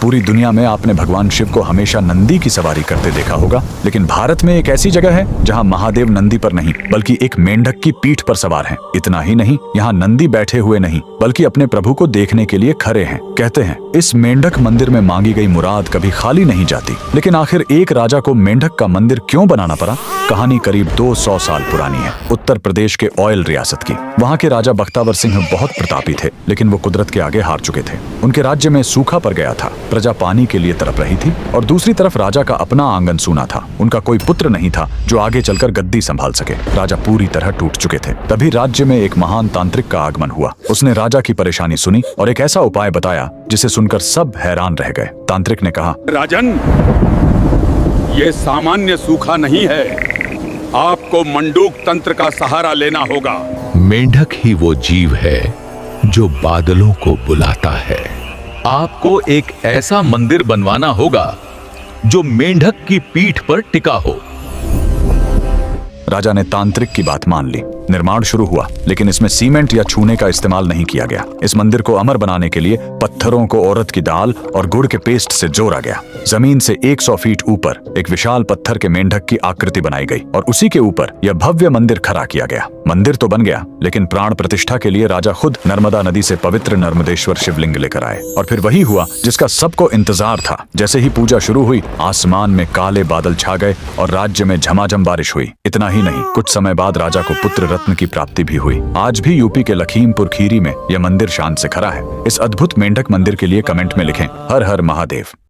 पूरी दुनिया में आपने भगवान शिव को हमेशा नंदी की सवारी करते देखा होगा, लेकिन भारत में एक ऐसी जगह है जहां महादेव नंदी पर नहीं बल्कि एक मेंढक की पीठ पर सवार हैं। इतना ही नहीं, यहाँ नंदी बैठे हुए नहीं बल्कि अपने प्रभु को देखने के लिए खड़े हैं। कहते हैं इस मेंढक मंदिर में मांगी गई मुराद कभी खाली नहीं जाती। लेकिन आखिर एक राजा को मेंढक का मंदिर क्यों बनाना पड़ा? कहानी करीब 200 साल पुरानी है, उत्तर प्रदेश के ऑयल रियासत की। वहाँ के राजा बख्तावर सिंह बहुत प्रतापी थे, लेकिन वो कुदरत के आगे हार चुके थे। उनके राज्य में सूखा पड़ गया था, प्रजा पानी के लिए तड़प रही थी और दूसरी तरफ राजा का अपना आंगन सूना था। उनका कोई पुत्र नहीं था जो आगे चलकर गद्दी संभाल सके। राजा पूरी तरह टूट चुके थे। तभी राज्य में एक महान तांत्रिक का आगमन हुआ। उसने राजा की परेशानी सुनी और एक ऐसा उपाय बताया जिसे सुनकर सब हैरान रह गए। तांत्रिक ने कहा, राजन, ये सामान्य सूखा नहीं है, आपको मंडूक तंत्र का सहारा लेना होगा। मेंढक ही वो जीव है जो बादलों को बुलाता है। आपको एक ऐसा मंदिर बनवाना होगा जो मेंढक की पीठ पर टिका हो। राजा ने तांत्रिक की बात मान ली। निर्माण शुरू हुआ, लेकिन इसमें सीमेंट या चूने का इस्तेमाल नहीं किया गया। इस मंदिर को अमर बनाने के लिए पत्थरों को औरत की दाल और गुड़ के पेस्ट से जोड़ा गया। जमीन से 100 फीट ऊपर एक विशाल पत्थर के मेंढक की आकृति बनाई गई और उसी के ऊपर यह भव्य मंदिर खड़ा किया गया। मंदिर तो बन गया, लेकिन प्राण प्रतिष्ठा के लिए राजा खुद नर्मदा नदी से पवित्र नर्मदेश्वर शिवलिंग लेकर आए। और फिर वही हुआ जिसका सबको इंतजार था। जैसे ही पूजा शुरू हुई, आसमान में काले बादल छा गए और राज्य में झमाझम बारिश हुई। इतना ही नहीं, कुछ समय बाद राजा को पुत्र रत्न की प्राप्ति भी हुई। आज भी यूपी के लखीमपुर खीरी में यह मंदिर शान से खड़ा है। इस अद्भुत मेंढक मंदिर के लिए कमेंट में लिखें, हर हर महादेव।